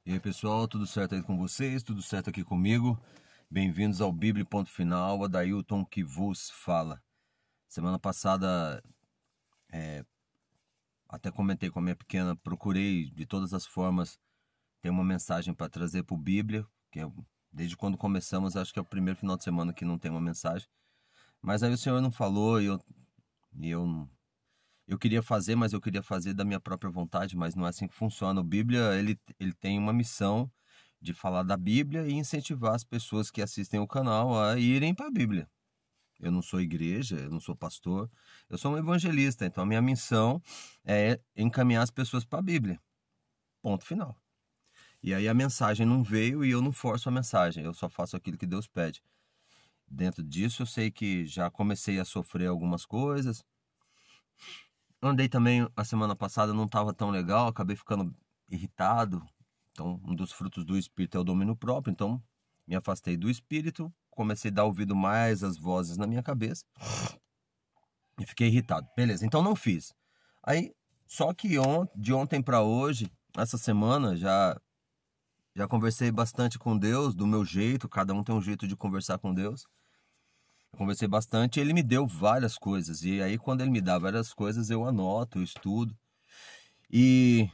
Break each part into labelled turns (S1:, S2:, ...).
S1: E aí pessoal, tudo certo aí com vocês? Tudo certo aqui comigo? Bem-vindos ao Bíblia Ponto Final, Adailton que vos fala. Semana passada, até comentei com a minha pequena, procurei de todas as formas ter uma mensagem para trazer para o Bíblia, desde quando começamos, acho que é o primeiro final de semana que não tem uma mensagem. Mas aí o Senhor não falou eu queria fazer, mas eu queria fazer da minha própria vontade, mas não é assim que funciona. O Bíblia, ele tem uma missão de falar da Bíblia e incentivar as pessoas que assistem o canal a irem para a Bíblia. Eu não sou igreja, eu não sou pastor, eu sou um evangelista, então a minha missão é encaminhar as pessoas para a Bíblia. Ponto final. E aí a mensagem não veio e eu não forço a mensagem, eu só faço aquilo que Deus pede. Dentro disso eu sei que já comecei a sofrer algumas coisas. Andei também a semana passada, não estava tão legal, acabei ficando irritado. Então, um dos frutos do Espírito é o domínio próprio. Então, me afastei do Espírito, comecei a dar ouvido mais às vozes na minha cabeça e fiquei irritado. Beleza, então não fiz. Aí, só que de ontem para hoje, essa semana, já conversei bastante com Deus, do meu jeito, cada um tem um jeito de conversar com Deus. Eu conversei bastante e ele me deu várias coisas. E aí, quando ele me dá várias coisas, eu anoto, eu estudo. E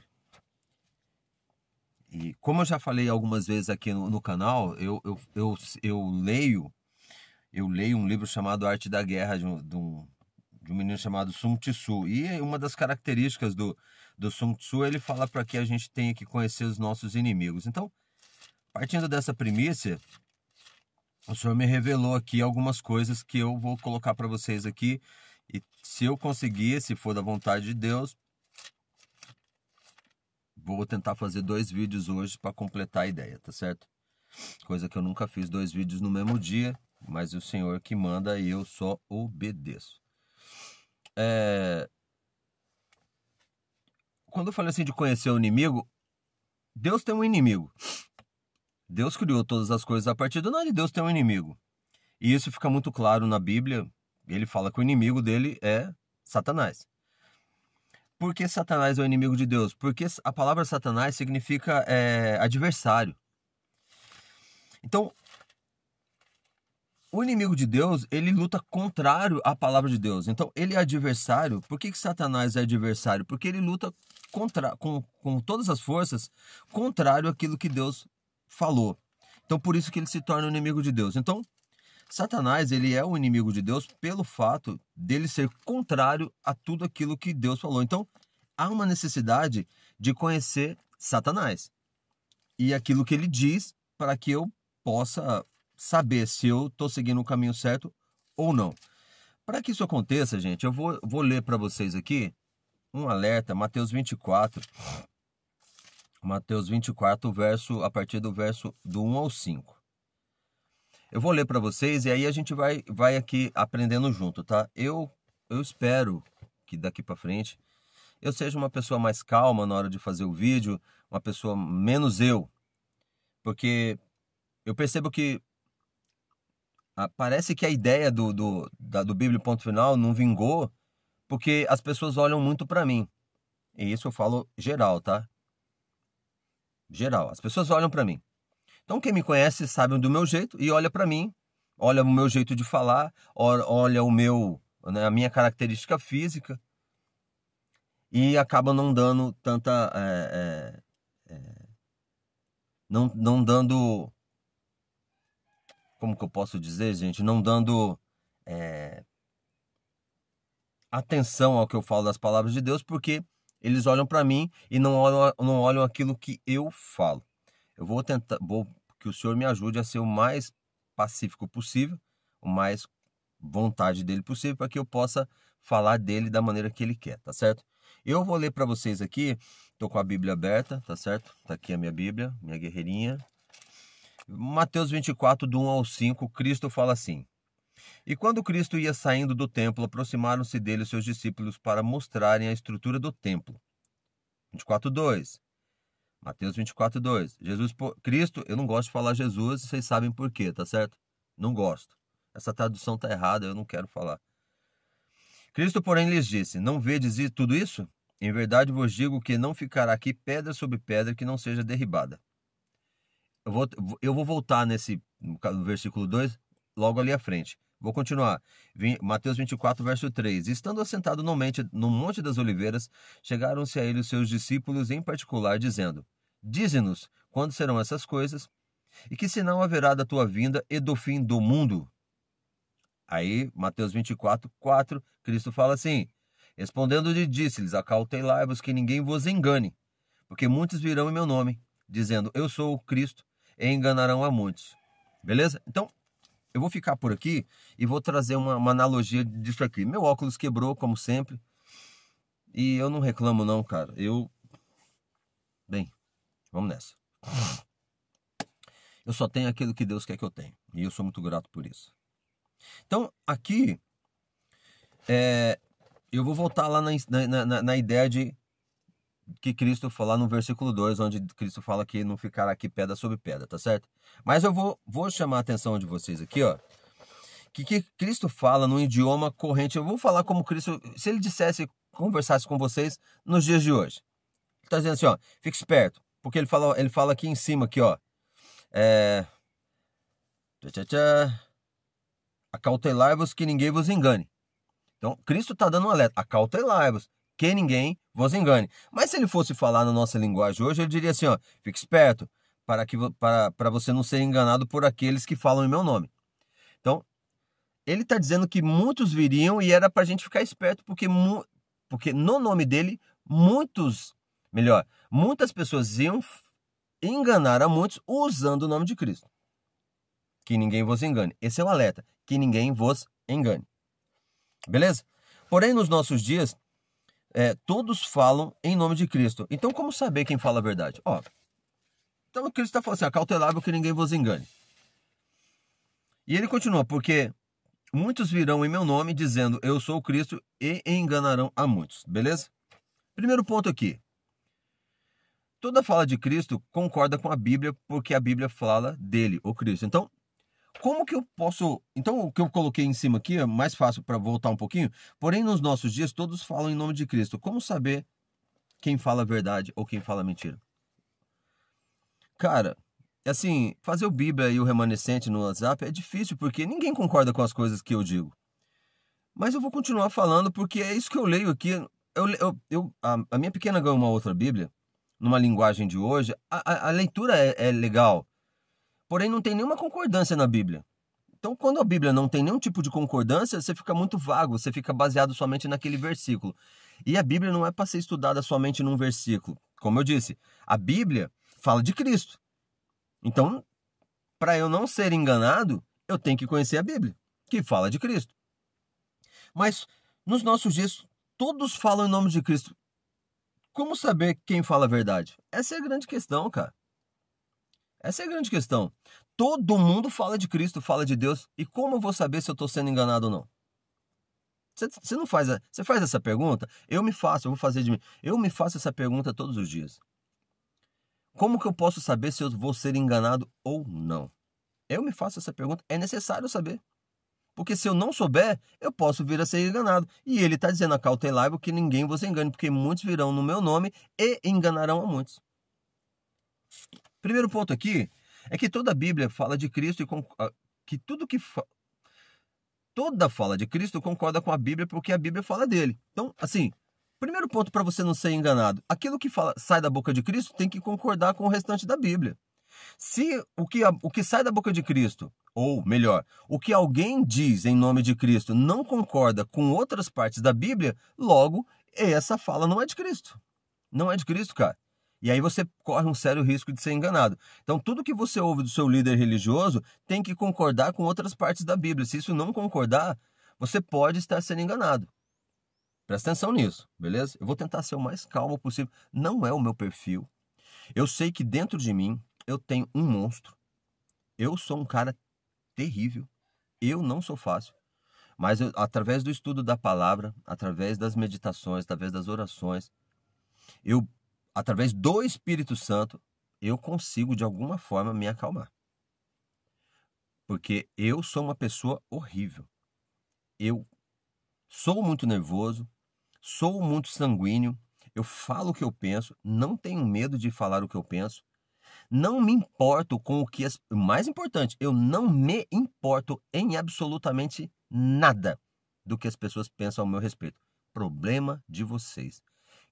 S1: como eu já falei algumas vezes aqui no canal, eu leio um livro chamado Arte da Guerra, de um menino chamado Sun Tzu. E uma das características do Sun Tzu, ele fala para que a gente tenha que conhecer os nossos inimigos. Então, partindo dessa premissa, o Senhor me revelou aqui algumas coisas que eu vou colocar para vocês aqui. E se eu conseguir, se for da vontade de Deus, vou tentar fazer 2 vídeos hoje para completar a ideia, tá certo? Coisa que eu nunca fiz 2 vídeos no mesmo dia, mas o Senhor que manda e eu só obedeço. Quando eu falei assim de conhecer o inimigo, Deus tem um inimigo. Deus criou todas as coisas a partir do nada e Deus tem um inimigo. E isso fica muito claro na Bíblia. Ele fala que o inimigo dele é Satanás. Por que Satanás é o inimigo de Deus? Porque a palavra Satanás significa adversário. Então, o inimigo de Deus, ele luta contrário à palavra de Deus. Então, ele é adversário. Por que Satanás é adversário? Porque ele luta com todas as forças contrário àquilo que Deus falou. Então, por isso que ele se torna o inimigo de Deus. Então, Satanás, ele é o inimigo de Deus pelo fato dele ser contrário a tudo aquilo que Deus falou. Então, há uma necessidade de conhecer Satanás e aquilo que ele diz para que eu possa saber se eu estou seguindo o caminho certo ou não. Para que isso aconteça, gente, eu vou ler para vocês aqui um alerta, Mateus 24, a partir do verso do 1 ao 5. Eu vou ler para vocês e aí a gente vai aqui aprendendo junto, tá? Eu espero que daqui para frente eu seja uma pessoa mais calma na hora de fazer o vídeo, uma pessoa menos eu, porque eu percebo que parece que a ideia do Bíblia Ponto Final não vingou, porque as pessoas olham muito para mim. E isso eu falo geral, tá? Geral, as pessoas olham para mim. Então quem me conhece sabe do meu jeito e olha para mim, olha o meu jeito de falar, olha a minha característica física e acaba não dando tanta... não dando... Como que eu posso dizer, gente? Não dando atenção ao que eu falo das palavras de Deus, porque eles olham para mim e não olham aquilo que eu falo. Eu vou que o Senhor me ajude a ser o mais pacífico possível, o mais vontade dele possível, para que eu possa falar dele da maneira que ele quer, tá certo? Eu vou ler para vocês aqui, tô com a Bíblia aberta, tá certo? Tá aqui a minha Bíblia, minha guerreirinha. Mateus 24, do 1 ao 5, Cristo fala assim: E quando Cristo ia saindo do templo, aproximaram-se dele os seus discípulos para mostrarem a estrutura do templo. 24:2. Mateus 24:2. Cristo, eu não gosto de falar Jesus, vocês sabem por quê, tá certo? Não gosto. Essa tradução tá errada, eu não quero falar. Cristo, porém, lhes disse: Não vedes tudo isso? Em verdade vos digo que não ficará aqui pedra sobre pedra que não seja derribada. eu vou voltar no versículo 2, logo ali à frente. Vou continuar. Mateus 24, verso 3. Estando assentado no Monte das Oliveiras, chegaram-se a ele os seus discípulos em particular, dizendo: Dize-nos quando serão essas coisas, e que sinal haverá da tua vinda e do fim do mundo? Aí, Mateus 24, 4, Cristo fala assim: Respondendo-lhe, disse-lhes: Acautelai-vos que ninguém vos engane, porque muitos virão em meu nome, dizendo: Eu sou o Cristo, e enganarão a muitos. Beleza? Então, eu vou ficar por aqui e vou trazer uma analogia disso aqui. Meu óculos quebrou, como sempre, e eu não reclamo não, cara. Bem, vamos nessa. Eu só tenho aquilo que Deus quer que eu tenha, e eu sou muito grato por isso. Então, aqui, eu vou voltar lá na ideia de que Cristo fala no versículo 2, onde Cristo fala que não ficará aqui pedra sobre pedra, tá certo? Mas eu vou chamar a atenção de vocês aqui, ó, que Cristo fala num idioma corrente. Eu vou falar como Cristo, se ele conversasse com vocês nos dias de hoje. Ele está dizendo assim, ó, fique esperto, porque ele fala aqui em cima, aqui, ó, acautelai-vos que ninguém vos engane. Então, Cristo está dando um alerta, acautelai-vos que ninguém vos engane. Mas se ele fosse falar na nossa linguagem hoje, ele diria assim, ó, fique esperto, para você não ser enganado por aqueles que falam em meu nome. Então, ele está dizendo que muitos viriam e era para a gente ficar esperto, porque no nome dele, muitas pessoas iam enganar a muitos usando o nome de Cristo. Que ninguém vos engane. Esse é o alerta, que ninguém vos engane. Beleza? Porém, nos nossos dias, todos falam em nome de Cristo. Então, como saber quem fala a verdade? Ó, então, Cristo está falando assim, acautelável que ninguém vos engane. E ele continua, porque muitos virão em meu nome, dizendo, eu sou o Cristo, e enganarão a muitos. Beleza? Primeiro ponto aqui. Toda fala de Cristo concorda com a Bíblia, porque a Bíblia fala dele, o Cristo. Então, como que eu posso... Então, o que eu coloquei em cima aqui é mais fácil para voltar um pouquinho. Porém, nos nossos dias, todos falam em nome de Cristo. Como saber quem fala a verdade ou quem fala a mentira? Cara, assim, fazer o Bíblia e o remanescente no WhatsApp é difícil, porque ninguém concorda com as coisas que eu digo. Mas eu vou continuar falando, porque é isso que eu leio aqui. A minha pequena ganhou uma outra Bíblia, numa linguagem de hoje. A leitura é legal, porém não tem nenhuma concordância na Bíblia. Então, quando a Bíblia não tem nenhum tipo de concordância, você fica muito vago, você fica baseado somente naquele versículo. E a Bíblia não é para ser estudada somente num versículo. Como eu disse, a Bíblia fala de Cristo. Então, para eu não ser enganado, eu tenho que conhecer a Bíblia, que fala de Cristo. Mas, nos nossos dias, todos falam em nome de Cristo. Como saber quem fala a verdade? Essa é a grande questão, cara. Essa é a grande questão. Todo mundo fala de Cristo, fala de Deus. E como eu vou saber se eu estou sendo enganado ou não? Você não faz, você faz essa pergunta? Eu vou fazer de mim. Eu me faço essa pergunta todos os dias. Como que eu posso saber se eu vou ser enganado ou não? Eu me faço essa pergunta. É necessário saber. Porque se eu não souber, eu posso vir a ser enganado. E ele está dizendo, acautelai-vos que ninguém vos engane, porque muitos virão no meu nome e enganarão a muitos. Primeiro ponto aqui é que toda a Bíblia fala de Cristo e que toda fala de Cristo concorda com a Bíblia, porque a Bíblia fala dele. Então, assim, primeiro ponto para você não ser enganado, aquilo que sai da boca de Cristo tem que concordar com o restante da Bíblia. Se o que sai da boca de Cristo, ou melhor, o que alguém diz em nome de Cristo não concorda com outras partes da Bíblia, logo, essa fala não é de Cristo. Não é de Cristo, cara. E aí você corre um sério risco de ser enganado. Então, tudo que você ouve do seu líder religioso tem que concordar com outras partes da Bíblia. Se isso não concordar, você pode estar sendo enganado. Presta atenção nisso, beleza? Eu vou tentar ser o mais calmo possível. Não é o meu perfil. Eu sei que dentro de mim eu tenho um monstro. Eu sou um cara terrível. Eu não sou fácil. Mas através do estudo da palavra, através das meditações, através das orações, através do Espírito Santo, eu consigo de alguma forma me acalmar. Porque eu sou uma pessoa horrível. Eu sou muito nervoso, sou muito sanguíneo, eu falo o que eu penso, não tenho medo de falar o que eu penso, Não me importo com o que o mais importante, eu não me importo em absolutamente nada do que as pessoas pensam ao meu respeito. Problema de vocês.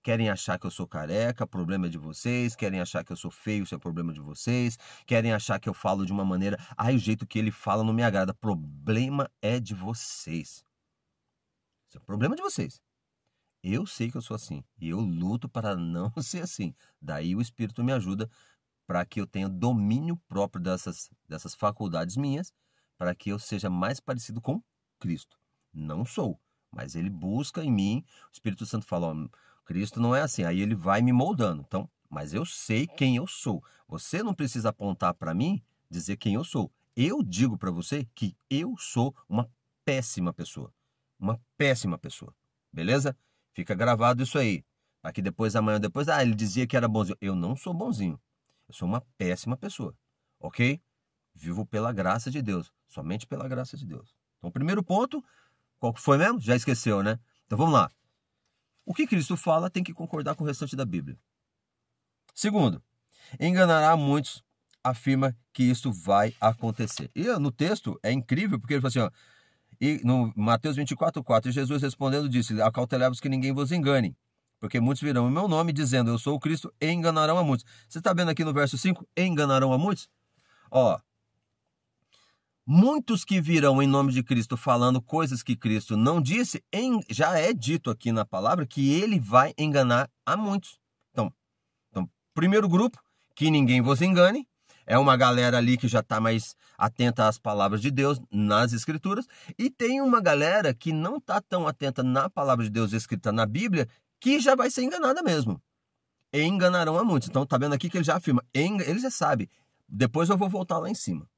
S1: Querem achar que eu sou careca, problema é de vocês. Querem achar que eu sou feio, isso é problema de vocês. Querem achar que eu falo de uma maneira, o jeito que ele fala não me agrada. Problema é de vocês. Isso é problema de vocês. Eu sei que eu sou assim e eu luto para não ser assim. Daí o Espírito me ajuda para que eu tenha domínio próprio dessas faculdades minhas, para que eu seja mais parecido com Cristo. Não sou, mas ele busca em mim. O Espírito Santo fala, ó, Cristo não é assim. Aí ele vai me moldando. Então, mas eu sei quem eu sou. Você não precisa apontar para mim, dizer quem eu sou. Eu digo para você que eu sou uma péssima pessoa. Uma péssima pessoa. Beleza? Fica gravado isso aí. Para que amanhã, ele dizia que era bonzinho. Eu não sou bonzinho. Eu sou uma péssima pessoa. Ok? Vivo pela graça de Deus. Somente pela graça de Deus. Então, o primeiro ponto, qual que foi mesmo? Já esqueceu, né? Então, vamos lá. O que Cristo fala tem que concordar com o restante da Bíblia. Segundo, enganará muitos, afirma que isso vai acontecer. E no texto é incrível, porque ele fala assim, ó, e no Mateus 24:4, Jesus respondendo disse, acautelai-vos que ninguém vos engane, porque muitos virão em meu nome dizendo, eu sou o Cristo, e enganarão a muitos. Você está vendo aqui no verso 5, e enganarão a muitos? Ó, muitos que virão em nome de Cristo falando coisas que Cristo não disse, já é dito aqui na palavra que ele vai enganar a muitos. Então, primeiro grupo, que ninguém vos engane, é uma galera ali que já está mais atenta às palavras de Deus nas Escrituras, e tem uma galera que não está tão atenta na palavra de Deus escrita na Bíblia, que já vai ser enganada mesmo. E enganarão a muitos. Então, está vendo aqui que ele já afirma, ele já sabe. Depois eu vou voltar lá em cima,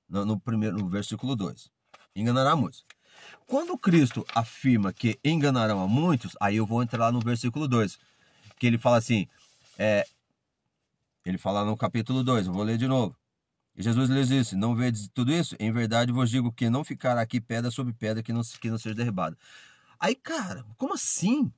S1: no versículo 2. Enganará a muitos. Quando Cristo afirma que enganarão a muitos, aí eu vou entrar lá no versículo 2, que ele fala assim, ele fala no capítulo 2, eu vou ler de novo. E Jesus lhes disse, não vedes tudo isso? Em verdade vos digo que não ficará aqui pedra sobre pedra que não seja derribada. Aí, cara, como assim?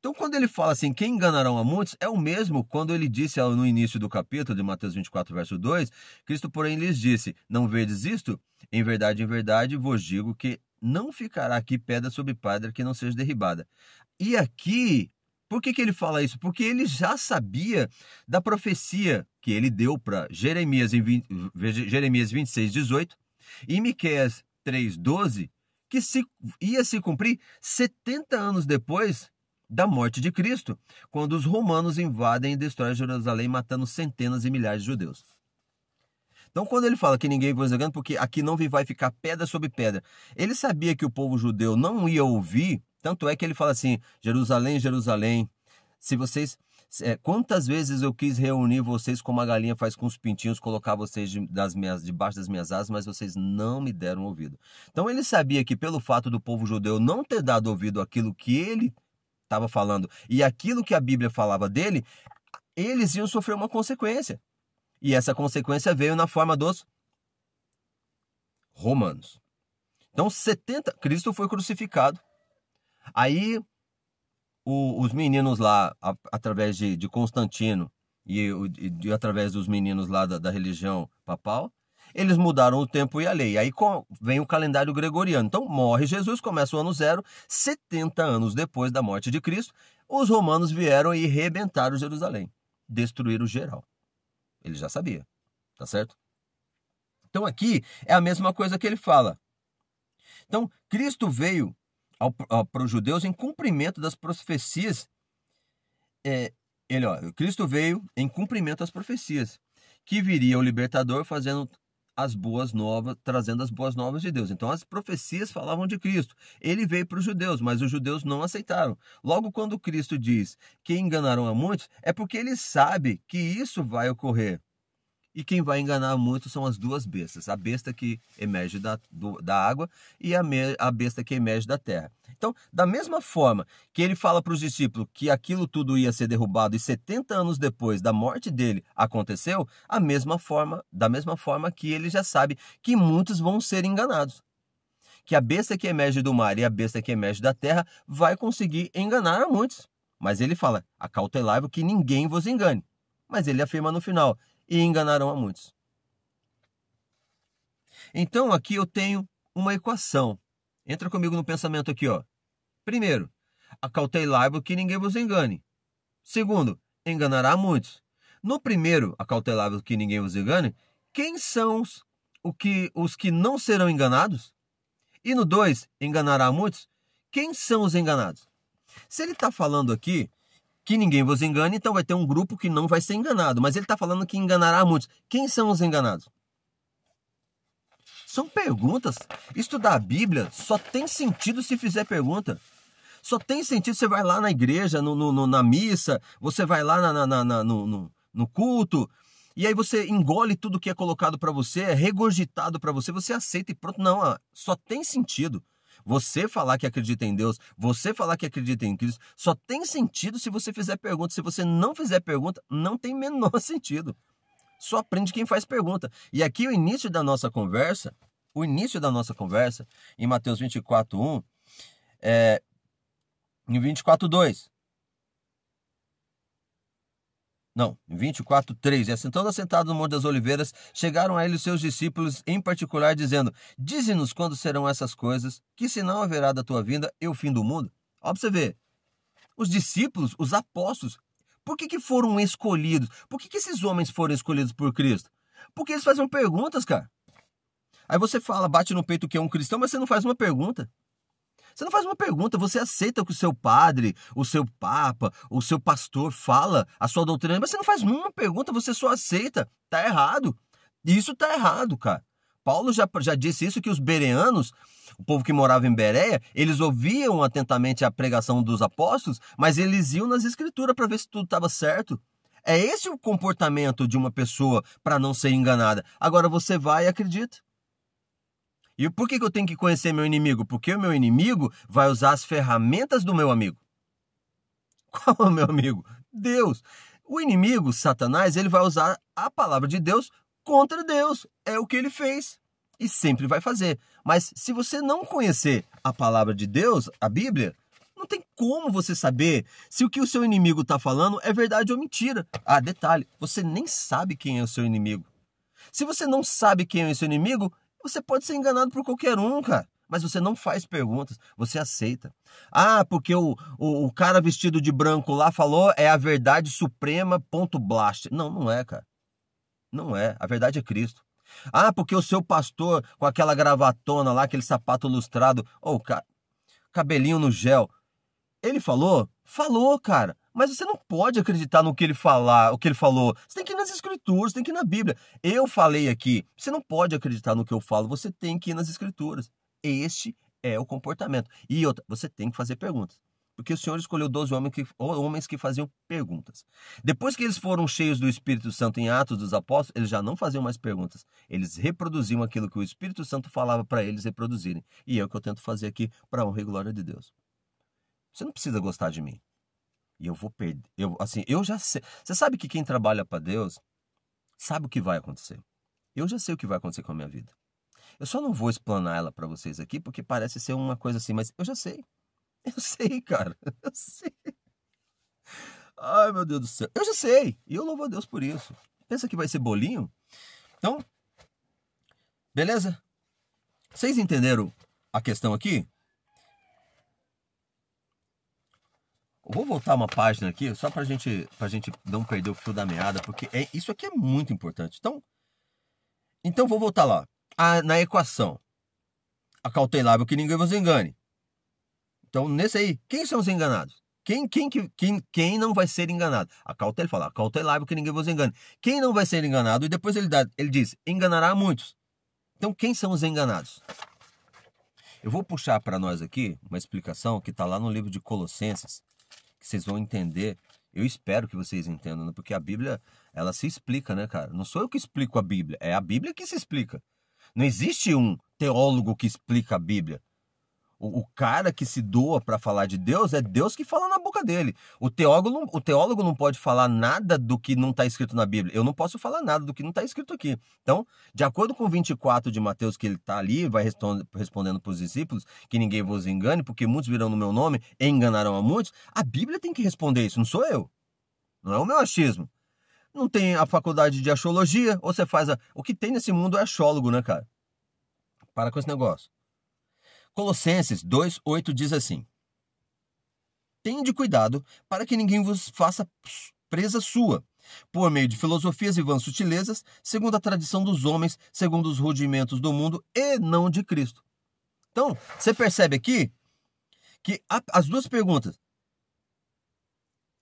S1: Então, quando ele fala assim, quem enganarão a muitos, é o mesmo quando ele disse no início do capítulo de Mateus 24, verso 2, Cristo, porém, lhes disse, não vedes isto? Em verdade vos digo que não ficará aqui pedra sobre pedra que não seja derribada. E aqui, por que ele fala isso? Porque ele já sabia da profecia que ele deu para Jeremias 26:18 e Miqueias 3:12, que ia se cumprir 70 anos depois da morte de Cristo, quando os romanos invadem e destroem Jerusalém, matando centenas e milhares de judeus. Então, quando ele fala que ninguém vai engano, porque aqui não vai ficar pedra sobre pedra, ele sabia que o povo judeu não ia ouvir, tanto é que ele fala assim, Jerusalém, Jerusalém, se vocês... quantas vezes eu quis reunir vocês como a galinha faz com os pintinhos, colocar vocês debaixo das minhas asas, mas vocês não me deram ouvido. Então, ele sabia que pelo fato do povo judeu não ter dado ouvido àquilo que ele estava falando e aquilo que a Bíblia falava dele, eles iam sofrer uma consequência. E essa consequência veio na forma dos romanos. Então, Cristo foi crucificado. Aí, os meninos lá, através de Constantino e através dos meninos lá da religião papal, eles mudaram o tempo e a lei. Aí vem o calendário gregoriano. Então, morre Jesus, começa o ano 0, 70 anos depois da morte de Cristo, os romanos vieram e rebentaram Jerusalém, destruíram geral. Ele já sabia, tá certo? Então, aqui é a mesma coisa que ele fala. Então, Cristo veio para os judeus em cumprimento das profecias. Cristo veio em cumprimento das profecias, que viria o libertador fazendo as boas novas, trazendo as boas novas de Deus. Então, as profecias falavam de Cristo. Ele veio para os judeus, mas os judeus não aceitaram. Logo, quando Cristo diz que enganaram a muitos, é porque ele sabe que isso vai ocorrer. E quem vai enganar muito são as duas bestas, a besta que emerge da água e a besta que emerge da terra. Então, da mesma forma que ele fala para os discípulos que aquilo tudo ia ser derrubado e 70 anos depois da morte dele aconteceu, da mesma forma que ele já sabe que muitos vão ser enganados. Que a besta que emerge do mar e a besta que emerge da terra vai conseguir enganar a muitos. Mas ele fala, acautelai-vos que ninguém vos engane. Mas ele afirma no final, e enganarão a muitos. Então aqui eu tenho uma equação. Entra comigo no pensamento aqui, ó. Primeiro, acautelai-vos que ninguém vos engane. Segundo, enganará a muitos. No primeiro, acautelai-vos que ninguém vos engane, quem são os que não serão enganados? E no 2, enganará a muitos, quem são os enganados? Se ele está falando aqui que ninguém vos engane, então vai ter um grupo que não vai ser enganado. Mas ele está falando que enganará a muitos. Quem são os enganados? São perguntas. Estudar a Bíblia só tem sentido se fizer pergunta. Só tem sentido, você vai lá na igreja, na missa, você vai lá no culto, e aí você engole tudo que é colocado para você, é regurgitado para você, você aceita e pronto. Não, só tem sentido. Você falar que acredita em Deus, você falar que acredita em Cristo, só tem sentido se você fizer pergunta. Se você não fizer pergunta, não tem menor sentido. Só aprende quem faz pergunta. E aqui o início da nossa conversa, em Mateus 24:1, em 24:2. Não, em 24:3. E assentando no Monte das Oliveiras, chegaram a ele os seus discípulos, em particular, dizendo: Dize-nos quando serão essas coisas, que sinal haverá da tua vinda e o fim do mundo? Ó, pra você ver. Os discípulos, os apóstolos, por que foram escolhidos? Por que esses homens foram escolhidos por Cristo? Porque eles faziam perguntas, cara. Aí você fala, bate no peito que é um cristão, mas você não faz uma pergunta. Você não faz uma pergunta, você aceita o que o seu padre, o seu papa, o seu pastor fala, a sua doutrina, mas você não faz uma pergunta, você só aceita. Tá errado. Isso tá errado, cara. Paulo já disse isso, que os bereanos, o povo que morava em Bereia, eles ouviam atentamente a pregação dos apóstolos, mas eles iam nas escrituras para ver se tudo estava certo. É esse o comportamento de uma pessoa para não ser enganada. Agora você vai e acredita. E por que eu tenho que conhecer meu inimigo? Porque o meu inimigo vai usar as ferramentas do meu amigo. Qual é o meu amigo? Deus. O inimigo, Satanás, ele vai usar a palavra de Deus contra Deus. É o que ele fez e sempre vai fazer. Mas se você não conhecer a palavra de Deus, a Bíblia, não tem como você saber se o que o seu inimigo está falando é verdade ou mentira. Ah, detalhe, você nem sabe quem é o seu inimigo. Se você não sabe quem é o seu inimigo, você pode ser enganado por qualquer um, cara. Mas você não faz perguntas, você aceita. Ah, porque o cara vestido de branco lá falou é a verdade suprema, ponto blast. Não, não é, cara. Não é. A verdade é Cristo. Ah, porque o seu pastor com aquela gravatona lá, aquele sapato lustrado, cabelinho no gel. Ele falou? Falou, cara. Mas você não pode acreditar no que ele falou. Você tem que ir nas escrituras, tem que ir na Bíblia. Eu falei aqui, você não pode acreditar no que eu falo, você tem que ir nas escrituras. Este é o comportamento. E outra, você tem que fazer perguntas. Porque o Senhor escolheu 12 homens que faziam perguntas. Depois que eles foram cheios do Espírito Santo em Atos dos Apóstolos, eles já não faziam mais perguntas. Eles reproduziam aquilo que o Espírito Santo falava para eles reproduzirem. E é o que eu tento fazer aqui para a honra e glória de Deus. Você não precisa gostar de mim. E eu vou perder. Eu já sei. Você sabe que quem trabalha para Deus sabe o que vai acontecer. Eu já sei o que vai acontecer com a minha vida. Eu só não vou explanar ela para vocês aqui, porque parece ser uma coisa assim, mas eu já sei. Eu sei, cara. Eu sei. Ai, meu Deus do céu. Eu já sei. E eu louvo a Deus por isso. Pensa que vai ser bolinho? Então, beleza? Vocês entenderam a questão aqui? Eu vou voltar uma página aqui, só pra gente não perder o fio da meada, porque isso aqui é muito importante. Então vou voltar lá. Na equação. Acautelável que ninguém vos engane. Então, nesse aí, quem são os enganados? Quem não vai ser enganado? Ele fala, acautelável que ninguém vos engane. Quem não vai ser enganado? E depois ele diz, enganará a muitos. Então, quem são os enganados? Eu vou puxar para nós aqui uma explicação que está lá no livro de Colossenses, que vocês vão entender. Eu espero que vocês entendam, né? Porque a Bíblia, ela se explica, né, cara? Não sou eu que explico a Bíblia, é a Bíblia que se explica. Não existe um teólogo que explica a Bíblia. O cara que se doa para falar de Deus, é Deus que fala na boca dele. O teólogo não pode falar nada do que não está escrito na Bíblia. Eu não posso falar nada do que não está escrito aqui. Então, de acordo com o 24 de Mateus, que ele está ali, vai respondendo para os discípulos, que ninguém vos engane, porque muitos virão no meu nome e enganarão a muitos. A Bíblia tem que responder isso, não sou eu. Não é o meu achismo. não tem a faculdade de axiologia, ou você faz o que tem nesse mundo é axiólogo, né, cara? Para com esse negócio. Colossenses 2:8 diz assim: tende cuidado para que ninguém vos faça presa sua, por meio de filosofias e vãs sutilezas, segundo a tradição dos homens, segundo os rudimentos do mundo e não de Cristo. Então, você percebe aqui que as duas perguntas: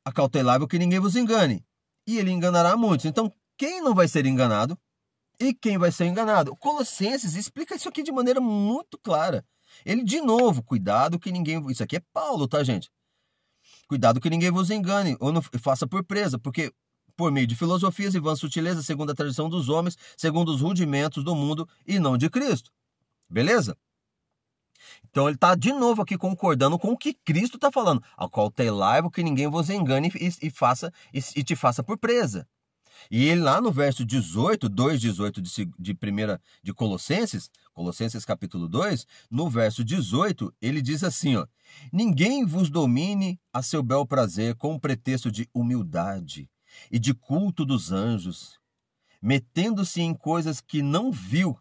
S1: acautelai-vos que ninguém vos engane, e ele enganará muitos. Então, quem não vai ser enganado e quem vai ser enganado? Colossenses explica isso aqui de maneira muito clara. Ele, de novo, cuidado que ninguém... Isso aqui é Paulo, tá, gente? Cuidado que ninguém vos engane ou não faça por presa, porque por meio de filosofias e vãs sutilezas, segundo a tradição dos homens, segundo os rudimentos do mundo e não de Cristo. Beleza? Então ele está de novo aqui concordando com o que Cristo está falando. Acautelai-vos que ninguém vos engane e te faça por presa. E ele lá no verso 18, 2:18 de Colossenses, Colossenses capítulo 2, no verso 18, ele diz assim, ó: ninguém vos domine a seu bel prazer com o pretexto de humildade e de culto dos anjos, metendo-se em coisas que não viu,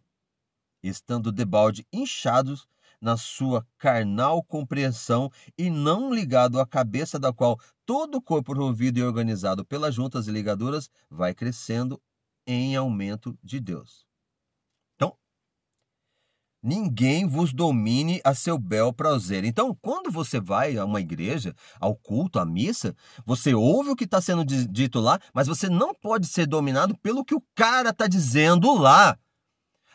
S1: estando debalde inchados na sua carnal compreensão e não ligado à cabeça da qual todo o corpo provido e organizado pelas juntas e ligaduras vai crescendo em aumento de Deus. Então, ninguém vos domine a seu bel prazer. Então, quando você vai a uma igreja, ao culto, à missa, você ouve o que está sendo dito lá, mas você não pode ser dominado pelo que o cara está dizendo lá.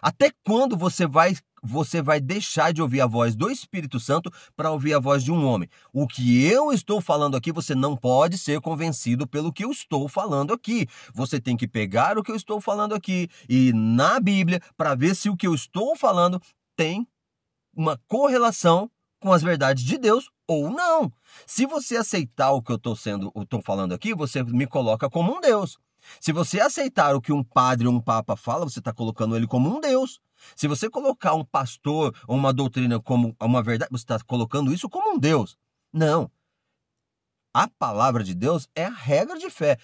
S1: Até quando você vai deixar de ouvir a voz do Espírito Santo para ouvir a voz de um homem? O que eu estou falando aqui, você não pode ser convencido pelo que eu estou falando aqui. Você tem que pegar o que eu estou falando aqui e ir na Bíblia para ver se o que eu estou falando tem uma correlação com as verdades de Deus ou não. Se você aceitar o que eu estou falando aqui, você me coloca como um Deus. Se você aceitar o que um padre ou um papa fala, você está colocando ele como um Deus. Se você colocar um pastor ou uma doutrina como uma verdade, você está colocando isso como um Deus. Não. A palavra de Deus é a regra de fé.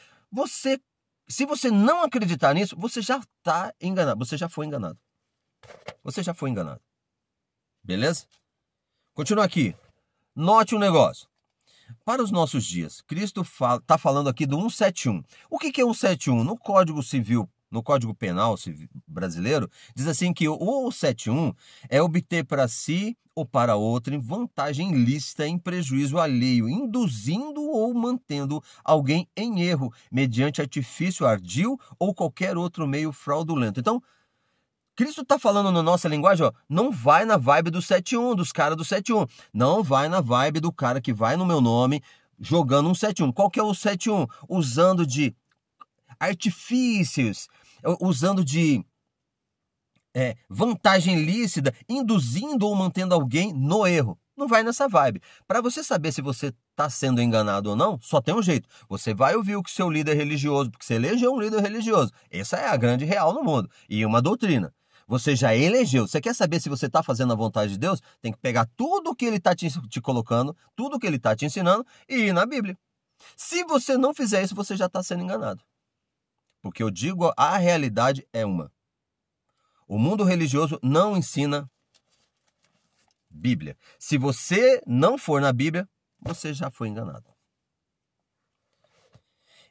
S1: Se você não acreditar nisso, você já está enganado. Você já foi enganado. Você já foi enganado. Beleza? Continua aqui. Note um negócio. Para os nossos dias, Cristo está falando aqui do 171. O que é 171? No Código Civil, no Código Penal brasileiro, diz assim que o 171 é obter para si ou para outro vantagem ilícita em prejuízo alheio, induzindo ou mantendo alguém em erro, mediante artifício ardil ou qualquer outro meio fraudulento. Então, Cristo está falando na nossa linguagem, ó, não vai na vibe do 71, dos caras do 71. Não vai na vibe do cara que vai no meu nome jogando um 71. Qual que é o 71? Usando de artifícios, usando de vantagem lícita, induzindo ou mantendo alguém no erro. Não vai nessa vibe. Para você saber se você está sendo enganado ou não, só tem um jeito. Você vai ouvir o que seu líder religioso, porque você elegeu um líder religioso. Essa é a grande real no mundo. E uma doutrina. Você já elegeu. Você quer saber se você está fazendo a vontade de Deus? Tem que pegar tudo o que ele está te colocando, tudo o que ele está te ensinando e ir na Bíblia. Se você não fizer isso, você já está sendo enganado. Porque eu digo, a realidade é uma. O mundo religioso não ensina Bíblia. Se você não for na Bíblia, você já foi enganado.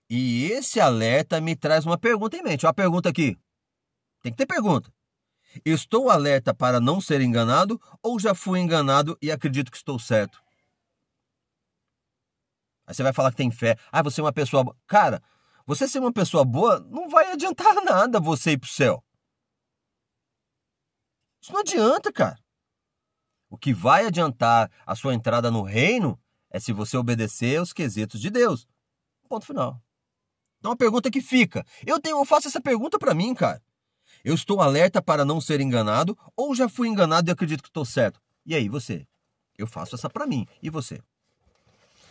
S1: E esse alerta me traz uma pergunta em mente. Olha a pergunta aqui. Tem que ter pergunta. Estou alerta para não ser enganado ou já fui enganado e acredito que estou certo? Aí você vai falar que tem fé. Ah, você é uma pessoa boa. Cara, você ser uma pessoa boa não vai adiantar nada você ir para o céu. Isso não adianta, cara. O que vai adiantar a sua entrada no reino é se você obedecer aos quesitos de Deus. Ponto final. Então a pergunta que fica. Eu faço essa pergunta para mim, cara. Eu estou alerta para não ser enganado ou já fui enganado e acredito que estou certo? E aí, você? Eu faço essa para mim. E você?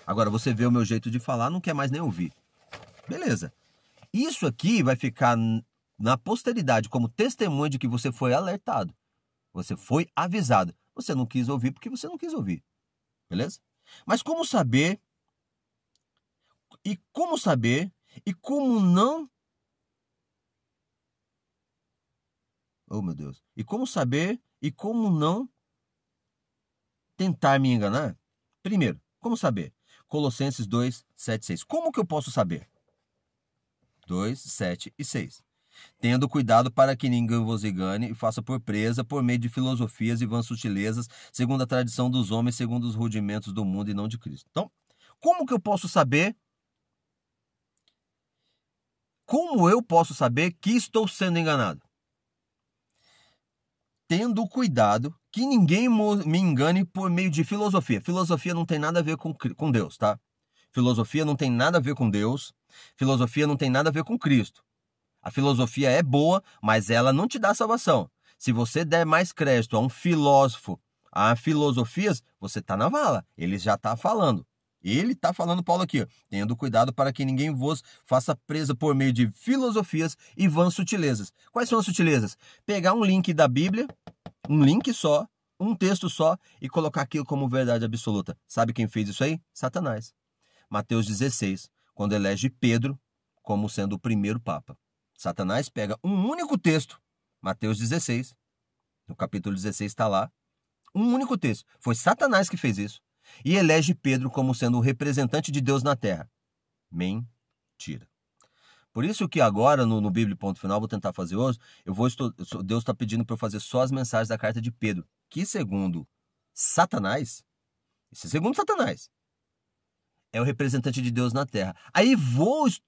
S1: Agora, você vê o meu jeito de falar, não quer mais nem ouvir. Beleza. Isso aqui vai ficar na posteridade como testemunho de que você foi alertado. Você foi avisado. Você não quis ouvir porque você não quis ouvir. Beleza? Mas como saber e como não Oh, meu Deus. E como saber e como não tentar me enganar? Primeiro, como saber? Colossenses 2, 7 e 6. Como que eu posso saber? 2, 7 e 6. Tendo cuidado para que ninguém vos engane e faça por presa por meio de filosofias e vãs sutilezas, segundo a tradição dos homens, segundo os rudimentos do mundo e não de Cristo. Então, como que eu posso saber? Como eu posso saber que estou sendo enganado? Tendo cuidado que ninguém me engane por meio de filosofia. Filosofia não tem nada a ver com Deus, tá? Filosofia não tem nada a ver com Deus. Filosofia não tem nada a ver com Cristo. A filosofia é boa, mas ela não te dá salvação. Se você der mais crédito a um filósofo, a filosofias, você está na vala. Ele já está falando. Ele está falando, Paulo, aqui, ó, tendo cuidado para que ninguém vos faça presa por meio de filosofias e vãs sutilezas. Quais são as sutilezas? Pegar um link da Bíblia, um link só, um texto só, e colocar aquilo como verdade absoluta. Sabe quem fez isso aí? Satanás. Mateus 16, quando elege Pedro como sendo o primeiro papa. Satanás pega um único texto, Mateus 16, no capítulo 16 está lá, um único texto. Foi Satanás que fez isso. E elege Pedro como sendo o representante de Deus na terra. Mentira. Por isso que agora, no Bíblia Ponto Final, vou tentar fazer hoje, Deus está pedindo para eu fazer só as mensagens da carta de Pedro, que segundo Satanás, é o representante de Deus na terra. Aí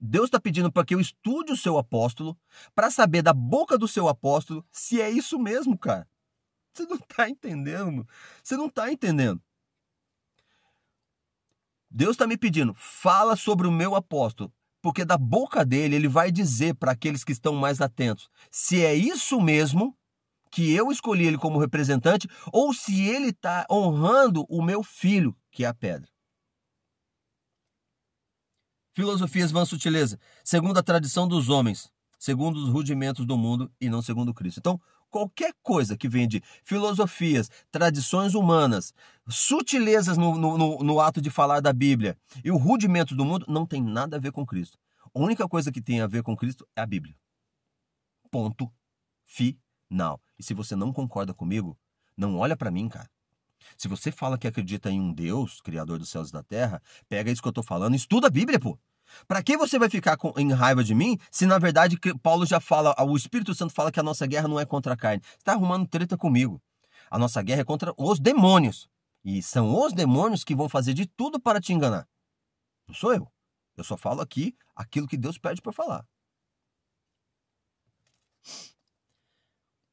S1: Deus está pedindo para que eu estude o seu apóstolo, para saber da boca do seu apóstolo se é isso mesmo, cara. Você não está entendendo. Você não está entendendo. Deus está me pedindo, fala sobre o meu apóstolo, porque da boca dele ele vai dizer para aqueles que estão mais atentos se é isso mesmo que eu escolhi ele como representante ou se ele está honrando o meu filho, que é a pedra. Filosofias vãs sutileza, segundo a tradição dos homens, segundo os rudimentos do mundo e não segundo Cristo. Então, qualquer coisa que vem de filosofias, tradições humanas, sutilezas no ato de falar da Bíblia e o rudimento do mundo não tem nada a ver com Cristo. A única coisa que tem a ver com Cristo é a Bíblia. Ponto final. E se você não concorda comigo, não olha para mim, cara. Se você fala que acredita em um Deus, criador dos céus e da terra, pega isso que eu estou falando e estuda a Bíblia, pô. Para que você vai ficar em raiva de mim se na verdade Paulo já fala, o Espírito Santo fala que a nossa guerra não é contra a carne. Você está arrumando treta comigo. A nossa guerra é contra os demônios. E são os demônios que vão fazer de tudo para te enganar. Não sou eu. Eu só falo aqui aquilo que Deus pede para falar.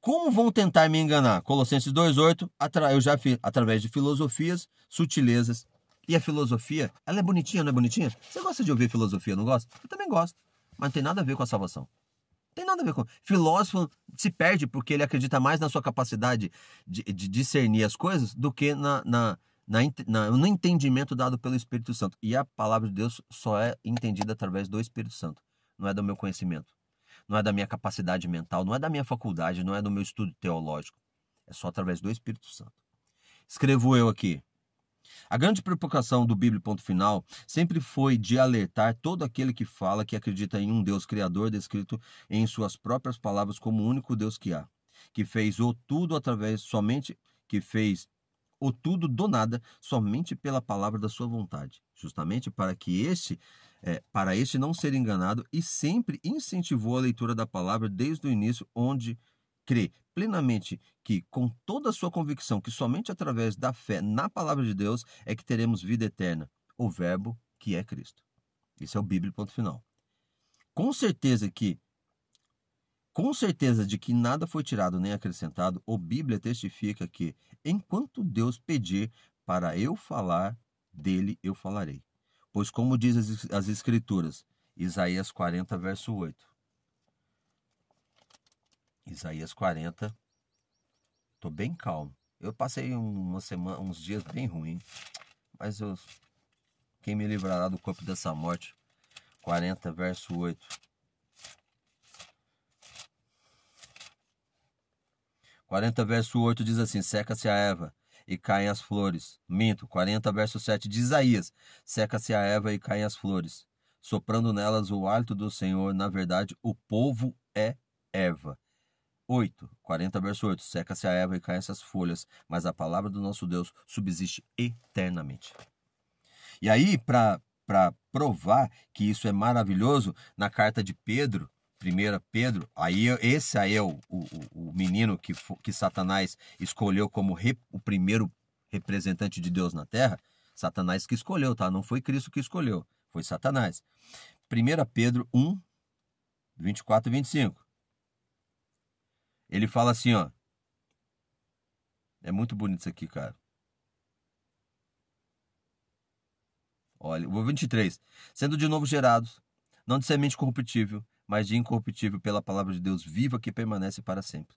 S1: Como vão tentar me enganar? Colossenses 2,8, eu já fiz através de filosofias, sutilezas. E a filosofia, ela é bonitinha, não é bonitinha? Você gosta de ouvir filosofia, não gosta? Eu também gosto, mas não tem nada a ver com a salvação. Não tem nada a ver com... Filósofo se perde porque ele acredita mais na sua capacidade de discernir as coisas do que no entendimento dado pelo Espírito Santo. E a palavra de Deus só é entendida através do Espírito Santo, não é do meu conhecimento. Não é da minha capacidade mental, não é da minha faculdade, não é do meu estudo teológico. É só através do Espírito Santo. Escrevo eu aqui. A grande preocupação do Bíblia Ponto Final sempre foi de alertar todo aquele que fala que acredita em um Deus criador descrito em suas próprias palavras como o único Deus que há, que fez o tudo o tudo do nada somente pela palavra da sua vontade, justamente para que para este não ser enganado e sempre incentivou a leitura da palavra desde o início, onde crê plenamente que, com toda a sua convicção, que somente através da fé na palavra de Deus é que teremos vida eterna, o verbo que é Cristo. Isso é o Bíblia Ponto Final. Com certeza de que nada foi tirado nem acrescentado, a Bíblia testifica que, enquanto Deus pedir para eu falar, dele eu falarei. Pois como diz as Escrituras, Isaías 40, verso 8. Isaías 40, estou bem calmo. Eu passei uns dias bem ruins, mas quem me livrará do corpo dessa morte? 40, verso 8. 40, verso 8 diz assim, seca-se a erva e caem as flores. Minto, 40, verso 7 de Isaías, seca-se a erva e caem as flores, soprando nelas o hálito do Senhor. Na verdade, o povo é erva. 8, 40, verso 8. Seca-se a erva e caem essas folhas, mas a palavra do nosso Deus subsiste eternamente. E aí, para provar que isso é maravilhoso, na carta de Pedro, 1 Pedro, aí esse aí é o menino que Satanás escolheu como o primeiro representante de Deus na Terra. Satanás que escolheu, tá? Não foi Cristo que escolheu, foi Satanás. 1 Pedro 1, 24 e 25. Ele fala assim, ó. É muito bonito isso aqui, cara. Olha, o 23. Sendo de novo gerados, não de semente corruptível, mas de incorruptível pela palavra de Deus viva que permanece para sempre.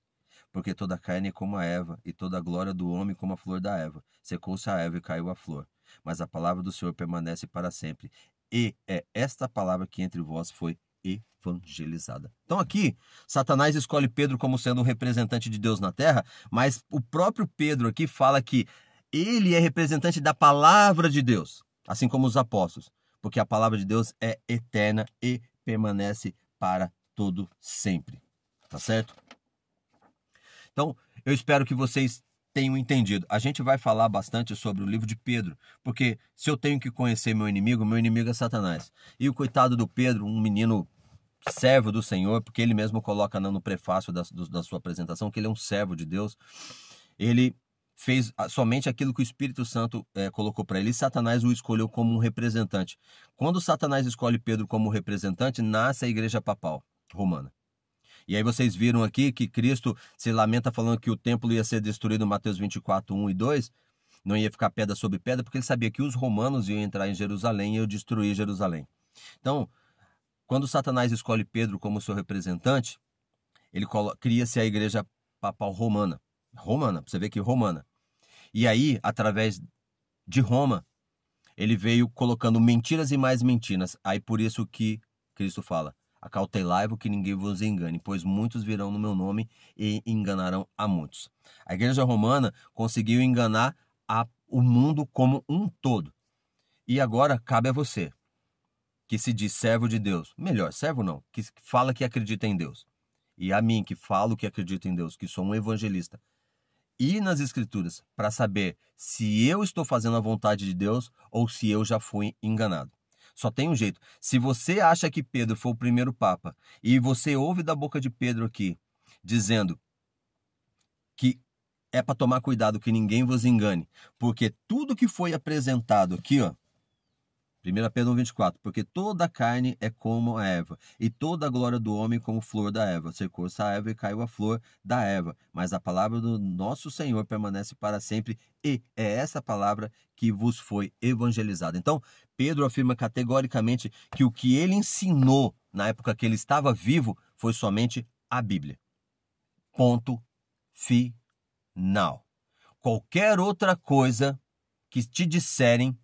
S1: Porque toda a carne é como a erva, e toda a glória do homem como a flor da erva. Secou-se a erva e caiu a flor. Mas a palavra do Senhor permanece para sempre. E é esta palavra que entre vós foi evangelizada. Então aqui, Satanás escolhe Pedro como sendo um representante de Deus na terra, mas o próprio Pedro aqui fala que ele é representante da palavra de Deus, assim como os apóstolos, porque a palavra de Deus é eterna e permanece para todo sempre. Tá certo? Então, eu espero que vocês tenham entendido. A gente vai falar bastante sobre o livro de Pedro, porque se eu tenho que conhecer meu inimigo é Satanás. E o coitado do Pedro, um menino servo do Senhor, porque ele mesmo coloca no prefácio da sua apresentação que ele é um servo de Deus, ele fez somente aquilo que o Espírito Santo colocou para ele, e Satanás o escolheu como um representante. Quando Satanás escolhe Pedro como representante, nasce a igreja papal romana. E aí vocês viram aqui que Cristo se lamenta falando que o templo ia ser destruído em Mateus 24, 1 e 2, não ia ficar pedra sobre pedra, porque ele sabia que os romanos iam entrar em Jerusalém e iam destruir Jerusalém. Então, quando Satanás escolhe Pedro como seu representante, ele cria-se a igreja papal romana. Romana, pra você ver que romana. E aí, através de Roma, ele veio colocando mentiras e mais mentiras. Aí por isso que Cristo fala: acautelai-vos que ninguém vos engane, pois muitos virão no meu nome e enganarão a muitos. A igreja romana conseguiu enganar o mundo como um todo. E agora cabe a você, que se diz servo de Deus. Melhor, servo não, que fala que acredita em Deus. E a mim, que falo que acredito em Deus, que sou um evangelista. Ir nas Escrituras para saber se eu estou fazendo a vontade de Deus ou se eu já fui enganado. Só tem um jeito. Se você acha que Pedro foi o primeiro papa e você ouve da boca de Pedro aqui dizendo que é para tomar cuidado que ninguém vos engane, porque tudo que foi apresentado aqui, ó, 1 Pedro 24, porque toda a carne é como a erva, e toda a glória do homem como flor da erva. Secou-se a erva e caiu a flor da erva, mas a palavra do nosso Senhor permanece para sempre, e é essa palavra que vos foi evangelizada. Então, Pedro afirma categoricamente que o que ele ensinou na época que ele estava vivo foi somente a Bíblia. Ponto final. Qualquer outra coisa que te disserem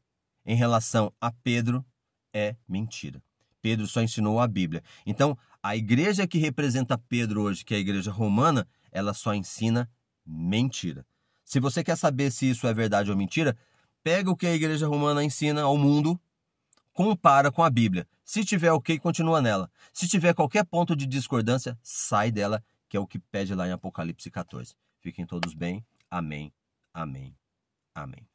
S1: em relação a Pedro é mentira. Pedro só ensinou a Bíblia. Então, a igreja que representa Pedro hoje, que é a igreja romana, ela só ensina mentira. Se você quer saber se isso é verdade ou mentira, pega o que a igreja romana ensina ao mundo, compara com a Bíblia. Se tiver ok, continua nela. Se tiver qualquer ponto de discordância, sai dela, que é o que pede lá em Apocalipse 14. Fiquem todos bem. Amém, amém, amém.